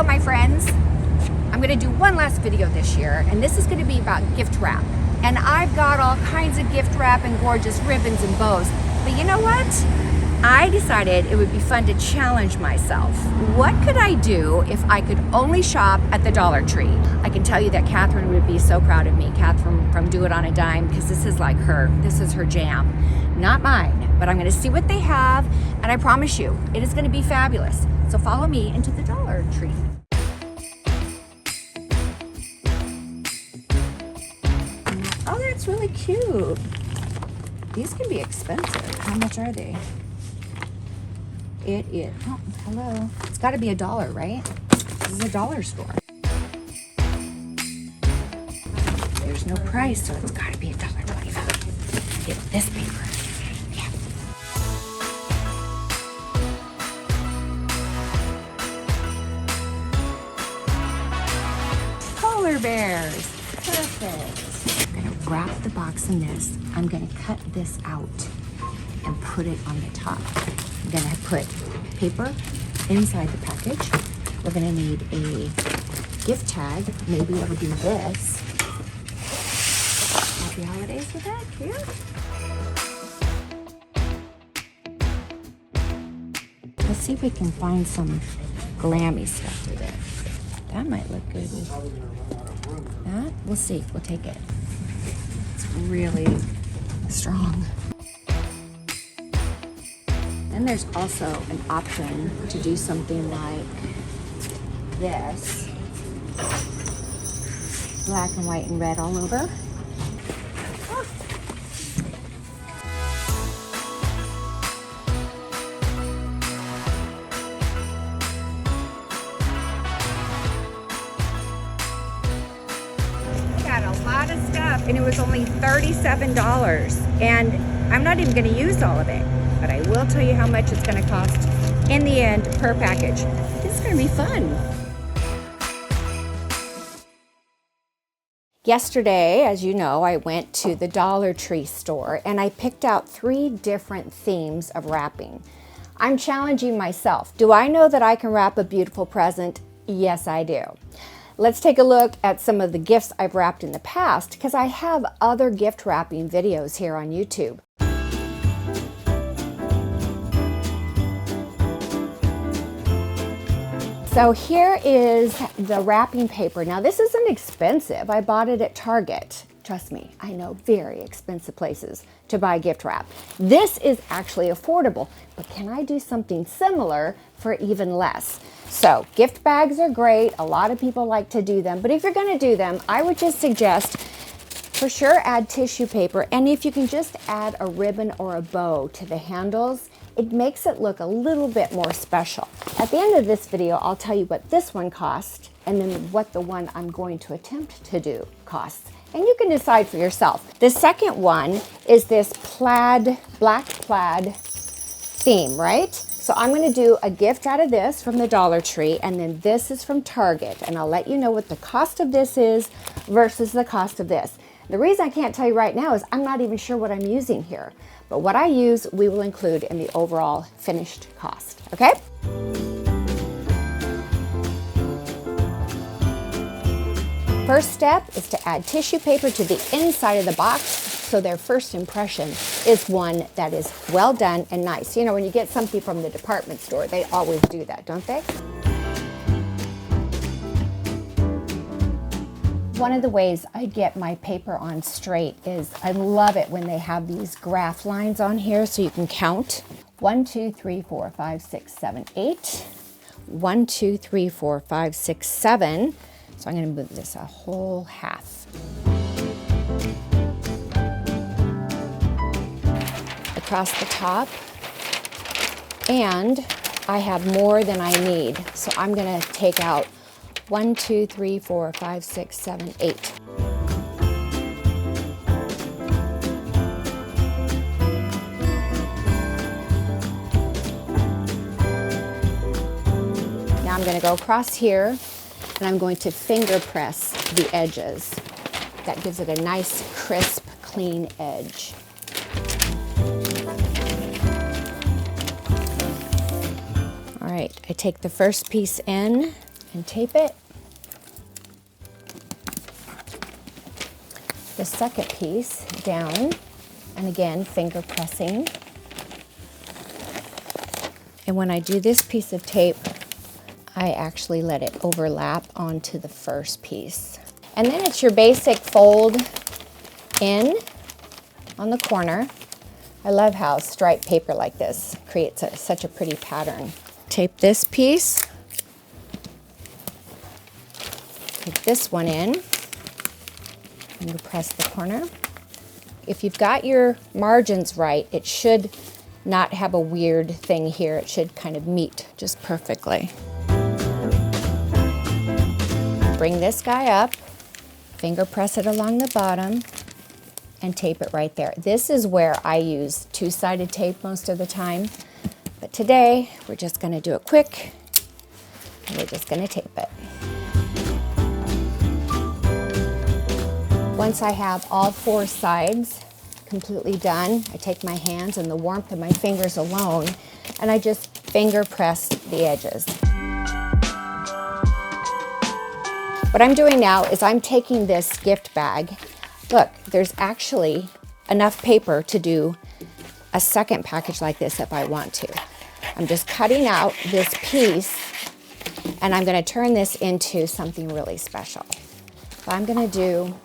Hello my friends. I'm gonna do one last video this year, and this is gonna be about gift wrap. And I've got all kinds of gift wrap and gorgeous ribbons and bows. But you know what? I decided it would be fun to challenge myself. What could I do if I could only shop at the Dollar Tree? I can tell you that Catherine would be so proud of me, Catherine from Do It on a Dime, because this is like her, this is her jam. Not mine, but I'm gonna see what they have, and I promise you, it is gonna be fabulous. So follow me into the Dollar Tree. Oh, that's really cute. These can be expensive. How much are they? It is, oh, hello. It's gotta be $1, right? This is a dollar store. There's no price, so it's gotta be $1.25. Get this paper. Yeah. Polar bears. Perfect. I'm gonna wrap the box in this. I'm gonna cut this out and put it on the top. I'm gonna put paper inside the package. We're gonna need a gift tag. Maybe I'll do this. Happy holidays with that, yeah. Let's see if we can find some glammy stuff with it. That might look good. That, we'll see, we'll take it. It's really strong. Then there's also an option to do something like this. Black and white and red all over. Ah. I got a lot of stuff, and it was only $37. And I'm not even going to use all of it, but I will tell you how much it's going to cost in the end per package. This is going to be fun. Yesterday, as you know, I went to the Dollar Tree store and I picked out 3 different themes of wrapping. I'm challenging myself. Do I know that I can wrap a beautiful present? Yes, I do. Let's take a look at some of the gifts I've wrapped in the past, because I have other gift wrapping videos here on YouTube. So here is the wrapping paper. Now this isn't expensive. I bought it at Target. Trust me, I know very expensive places to buy gift wrap. This is actually affordable, but can I do something similar for even less? So gift bags are great. A lot of people like to do them, but if you're gonna do them, I would just suggest for sure add tissue paper, and if you can just add a ribbon or a bow to the handles, it makes it look a little bit more special. At the end of this video, I'll tell you what this one cost and then what the one I'm going to attempt to do costs. And you can decide for yourself. The second one is this plaid, black plaid theme, right? So I'm gonna do a gift out of this from the Dollar Tree, and then this is from Target. And I'll let you know what the cost of this is versus the cost of this. The reason I can't tell you right now is I'm not even sure what I'm using here. But what I use, we will include in the overall finished cost, okay? First step is to add tissue paper to the inside of the box, so their first impression is one that is well done and nice. You know, when you get something from the department store, they always do that, don't they? One of the ways I get my paper on straight is I love it when they have these graph lines on here so you can count. 1, 2, 3, 4, 5, 6, 7, 8. 1, 2, 3, 4, 5, 6, 7. So I'm going to move this a whole half. Across the top. And I have more than I need. So I'm going to take out 1, 2, 3, 4, 5, 6, 7, 8. Now I'm going to go across here and I'm going to finger press the edges. That gives it a nice, crisp, clean edge. All right, I take the first piece in and tape it. The second piece down, and again, finger pressing. And when I do this piece of tape, I actually let it overlap onto the first piece. And then it's your basic fold in on the corner. I love how striped paper like this creates such a pretty pattern. Tape this piece. Take this one in. And you press the corner. If you've got your margins right, it should not have a weird thing here. It should kind of meet just perfectly. Bring this guy up, finger press it along the bottom, and tape it right there. This is where I use two-sided tape most of the time, but today we're just going to do it quick, and we're just going to tape it. Once I have all four sides completely done, I take my hands and the warmth of my fingers alone, and I just finger press the edges. What I'm doing now is I'm taking this gift bag. Look, there's actually enough paper to do a second package like this if I want to. I'm just cutting out this piece, and I'm going to turn this into something really special. So I'm going to do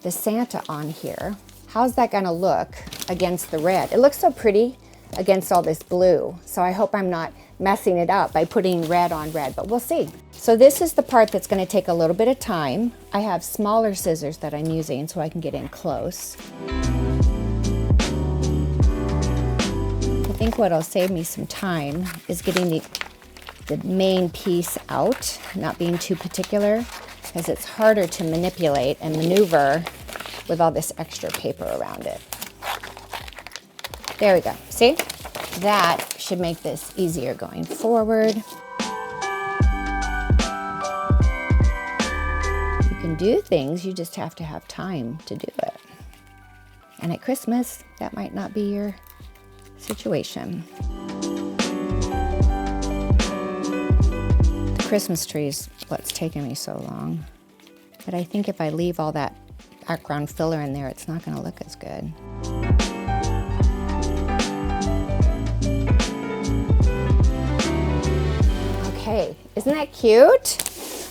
the Santa on here. How's that going to look against the red? It looks so pretty against all this blue, so I hope I'm not messing it up by putting red on red, but we'll see. So this is the part that's going to take a little bit of time. I have smaller scissors that I'm using so I can get in close. I think what'll save me some time is getting the main piece out, not being too particular, because it's harder to manipulate and maneuver with all this extra paper around it. There we go. See? That should make this easier going forward. You can do things, you just have to have time to do it. And at Christmas, that might not be your situation. The Christmas tree is what's taken me so long. But I think if I leave all that background filler in there, it's not going to look as good. Okay, isn't that cute?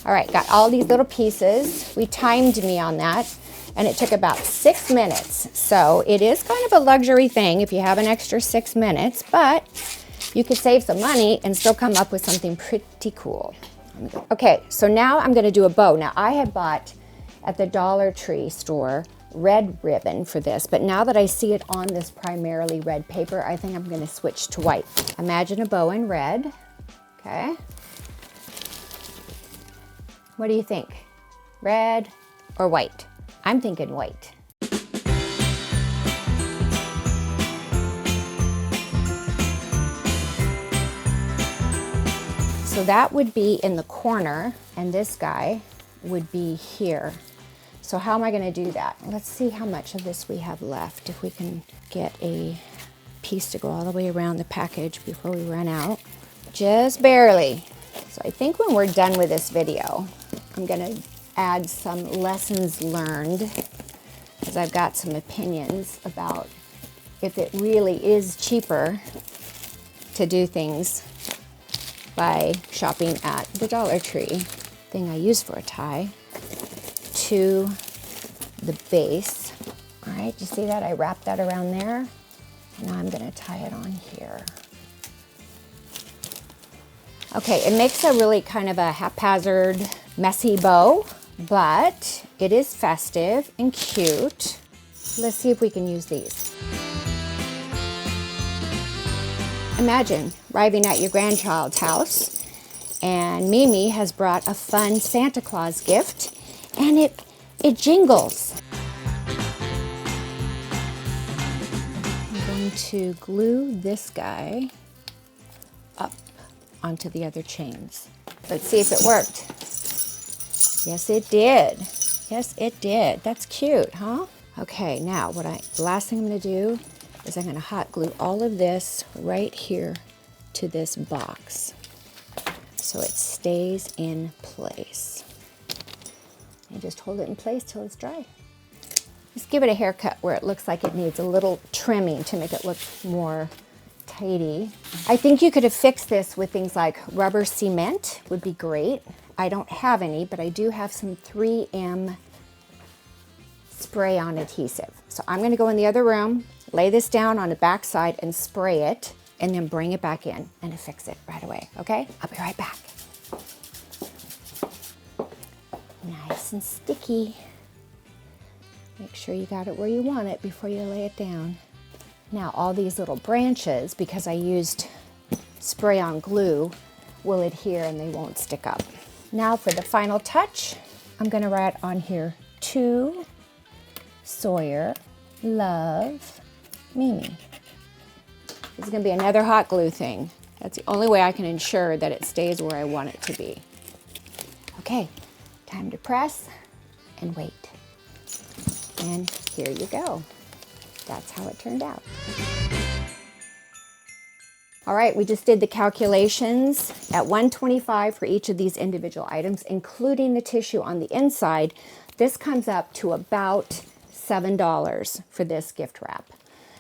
All right, got all these little pieces. We timed me on that, and it took about 6 minutes. So it is kind of a luxury thing if you have an extra 6 minutes, but you could save some money and still come up with something pretty cool. Okay, so now I'm gonna do a bow. Now I had bought at the Dollar Tree store red ribbon for this, but now that I see it on this primarily red paper, I think I'm gonna switch to white. Imagine a bow in red, okay? What do you think? Red or white? I'm thinking white. So that would be in the corner, and this guy would be here. So how am I gonna do that? Let's see how much of this we have left, if we can get a piece to go all the way around the package before we run out. Just barely. So I think when we're done with this video, I'm gonna add some lessons learned, because I've got some opinions about if it really is cheaper to do things by shopping at the Dollar Tree, thing I use for a tie, to the base. All right, you see that? I wrapped that around there. Now I'm gonna tie it on here. Okay, it makes a really kind of a haphazard, messy bow, but it is festive and cute. Let's see if we can use these. Imagine arriving at your grandchild's house and Mimi has brought a fun Santa Claus gift and it jingles. I'm going to glue this guy up onto the other chains. Let's see if it worked. Yes, it did. Yes, it did. That's cute, huh? Okay, now the last thing I'm gonna do is I'm gonna hot glue all of this right here to this box. so it stays in place. You just hold it in place till it's dry. Just give it a haircut where it looks like it needs a little trimming to make it look more tidy. I think you could have fixed this with things like rubber cement, would be great. I don't have any, but I do have some 3M spray-on adhesive. So I'm gonna go in the other room, lay this down on the back side and spray it, and then bring it back in and fix it right away, okay? I'll be right back. Nice and sticky. Make sure you got it where you want it before you lay it down. Now all these little branches, because I used spray-on glue, will adhere and they won't stick up. Now for the final touch, I'm gonna write on here, to Sawyer, love, Mimi. This is gonna be another hot glue thing. That's the only way I can ensure that it stays where I want it to be. Okay, time to press and wait. And here you go. That's how it turned out. All right, we just did the calculations at $125 for each of these individual items, including the tissue on the inside. This comes up to about $7 for this gift wrap.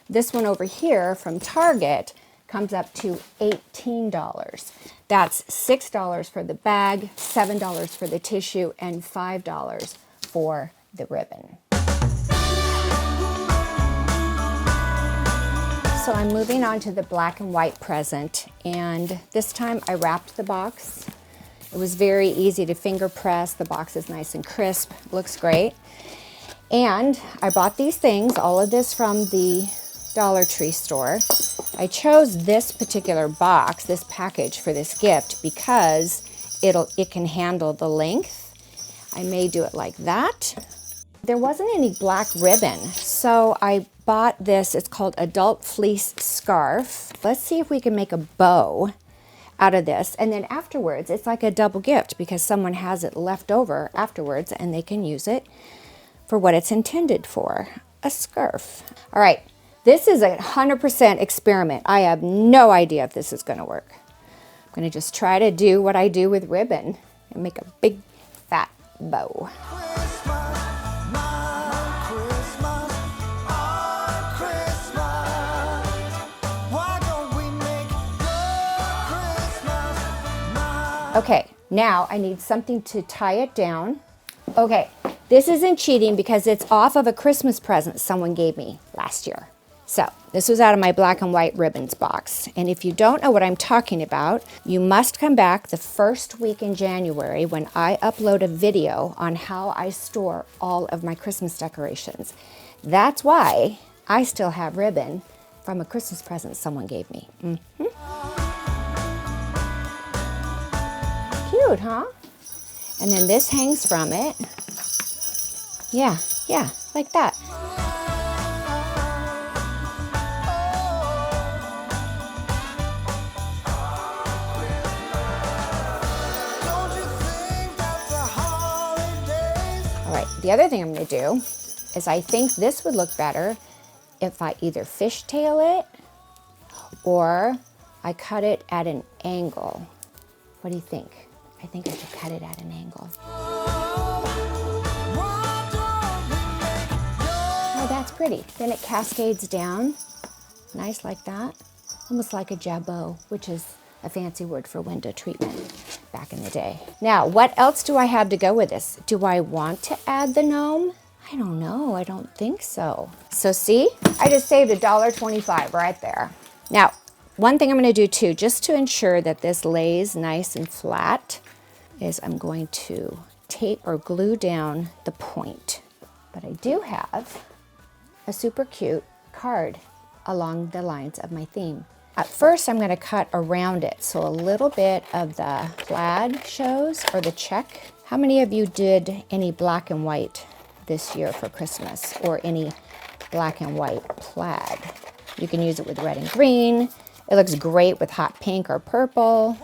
This one over here from Target comes up to $18. That's $6 for the bag, $7 for the tissue, and $5 for the ribbon. So I'm moving on to the black and white present, and this time I wrapped the box. It was very easy to finger press. The box is nice and crisp, looks great. And I bought these things, all of this from the Dollar Tree store. I chose this particular box, this package for this gift because it can handle the length. I may do it like that. There wasn't any black ribbon, so I bought this. It's called Adult Fleece Scarf. Let's see if we can make a bow out of this, and then afterwards it's like a double gift because someone has it left over afterwards and they can use it for what it's intended for, a scarf. All right, this is a 100% experiment. I have no idea if this is gonna work. I'm gonna just try to do what I do with ribbon and make a big fat bow. Okay, now I need something to tie it down. Okay, this isn't cheating because it's off of a Christmas present someone gave me last year. So this was out of my black and white ribbons box. And if you don't know what I'm talking about, you must come back the first week in January when I upload a video on how I store all of my Christmas decorations. That's why I still have ribbon from a Christmas present someone gave me. Cute, huh? And then this hangs from it. Yeah, like that. All right, the other thing I'm gonna do is I think this would look better if I either fishtail it or I cut it at an angle. What do you think? I think I should cut it at an angle. Oh, that's pretty. Then it cascades down, nice like that, almost like a jabot, which is a fancy word for window treatment back in the day. Now, what else do I have to go with this? Do I want to add the gnome? I don't know, I don't think so. So see, I just saved $1.25 right there. Now, one thing I'm gonna do too, just to ensure that this lays nice and flat, is I'm going to tape or glue down the point. But I do have a super cute card along the lines of my theme. At first, I'm gonna cut around it, so a little bit of the plaid shows, or the check. How many of you did any black and white this year for Christmas, or any black and white plaid? You can use it with red and green. It looks great with hot pink or purple.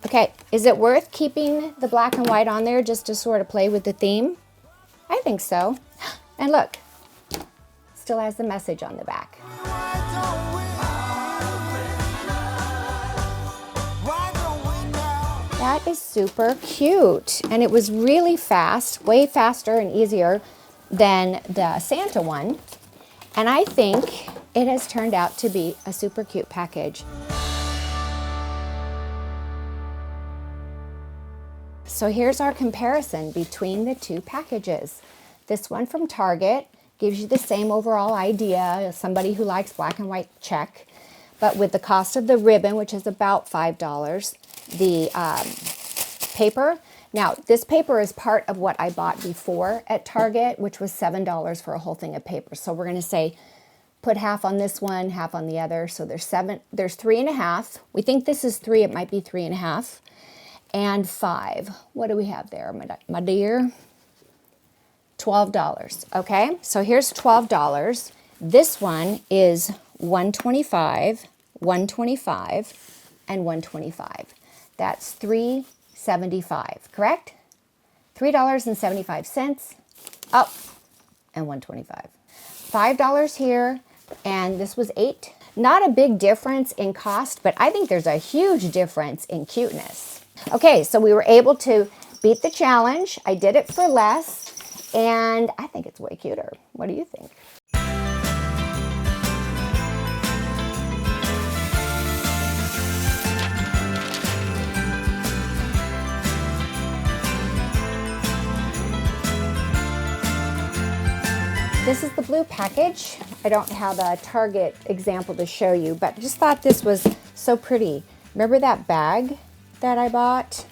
Okay, is it worth keeping the black and white on there just to sort of play with the theme? I think so. And look, still has the message on the back. That is super cute. And it was really fast, way faster and easier than the Santa one. And I think it has turned out to be a super cute package. So here's our comparison between the two packages. This one from Target gives you the same overall idea as somebody who likes black and white check, but with the cost of the ribbon, which is about $5, the paper. Now, this paper is part of what I bought before at Target, which was $7 for a whole thing of paper. So we're going to say put half on this one, half on the other. So there's 3.5. We think this is 3. It might be 3.5. And 5. What do we have there, my dear? $12. Okay, so here's $12. This one is $125, $125, and $125. That's $3.75, correct? $3.75 up and $125. $5 here, and this was $8. Not a big difference in cost, but I think there's a huge difference in cuteness. Okay, so we were able to beat the challenge. I did it for less, and I think it's way cuter. What do you think? This is the blue package. I don't have a Target example to show you, but I just thought this was so pretty. Remember that bag that I bought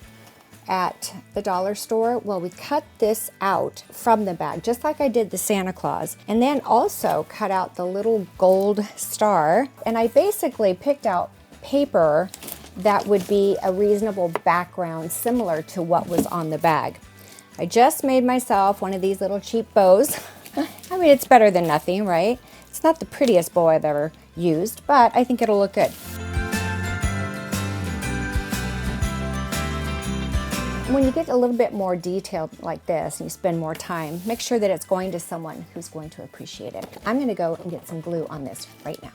at the dollar store? Well, we cut this out from the bag, just like I did the Santa Claus, and then also cut out the little gold star. And I basically picked out paper that would be a reasonable background similar to what was on the bag. I just made myself one of these little cheap bows. I mean, it's better than nothing, right? It's not the prettiest bow I've ever used, but I think it'll look good. When you get a little bit more detailed like this and you spend more time, make sure that it's going to someone who's going to appreciate it. I'm going to go and get some glue on this right now.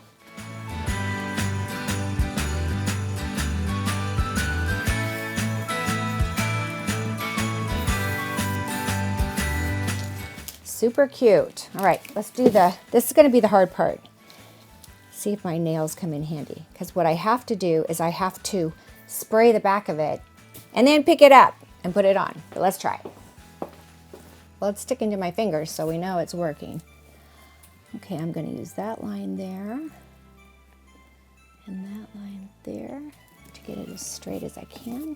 Super cute. All right, let's do this is going to be the hard part. See if my nails come in handy, because what I have to do is I have to spray the back of it and then pick it up and put it on. But let's try. Well, it's sticking to my fingers, so we know it's working. Okay, I'm going to use that line there and that line there to get it as straight as I can.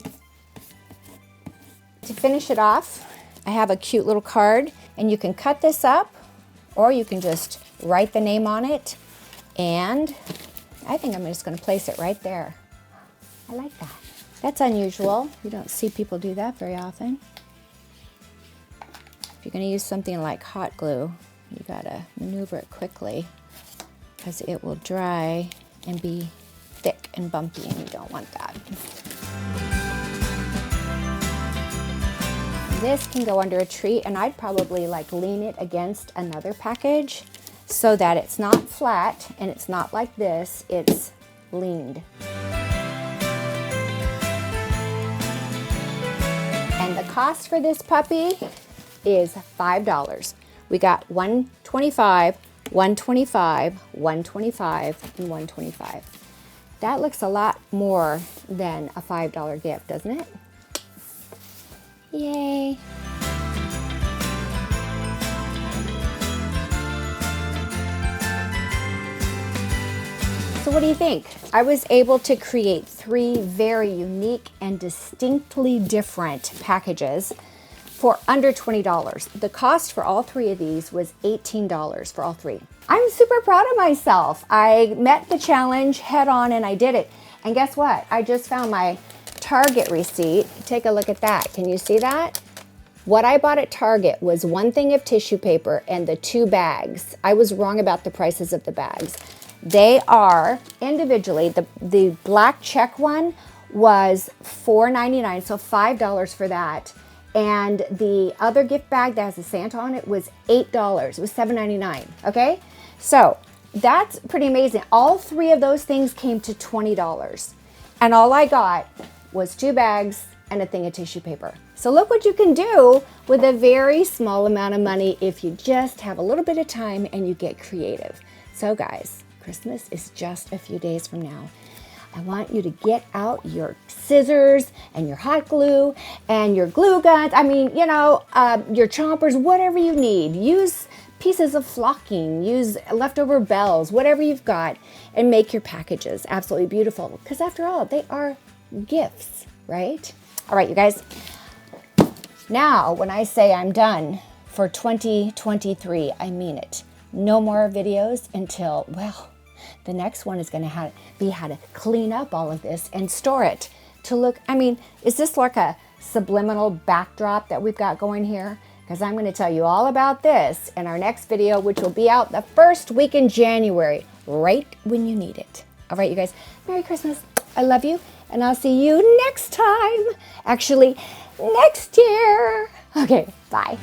To finish it off, I have a cute little card, and you can cut this up or you can just write the name on it, and I think I'm just going to place it right there. I like that. That's unusual. You don't see people do that very often. If you're going to use something like hot glue, you got to maneuver it quickly because it will dry and be thick and bumpy, and you don't want that. This can go under a tree, and I'd probably like lean it against another package so that it's not flat and it's not like this, it's leaned. And the cost for this puppy is $5. We got $125, $125, $125, and $125. That looks a lot more than a $5 gift, doesn't it? Yay! So what do you think? I was able to create 3 very unique and distinctly different packages for under $20. The cost for all 3 of these was $18 for all 3. I'm super proud of myself. I met the challenge head on and I did it. And guess what? I just found my Target receipt. Take a look at that. Can you see that? What I bought at Target was 1 thing of tissue paper and the 2 bags. I was wrong about the prices of the bags. They are individually, the black check one was $4.99, so $5 for that. And the other gift bag that has a Santa on it was $8. It was $7.99, okay? So that's pretty amazing. All 3 of those things came to $20. And all I got was 2 bags and a thing of tissue paper. So look what you can do with a very small amount of money if you just have a little bit of time and you get creative. So guys, Christmas is just a few days from now. I want you to get out your scissors and your hot glue and your glue guns. I mean, you know, your chompers, whatever you need. Use pieces of flocking, use leftover bells, whatever you've got, and make your packages absolutely beautiful. Because after all, they are gifts, right? All right, you guys. Now, when I say I'm done for 2023, I mean it. No more videos until, well, the next one is going to be how to clean up all of this and store it to look. I mean, is this like a subliminal backdrop that we've got going here? Because I'm going to tell you all about this in our next video, which will be out the first week in January, right when you need it. All right, you guys, Merry Christmas. I love you, and I'll see you next time. Actually, next year. Okay, bye.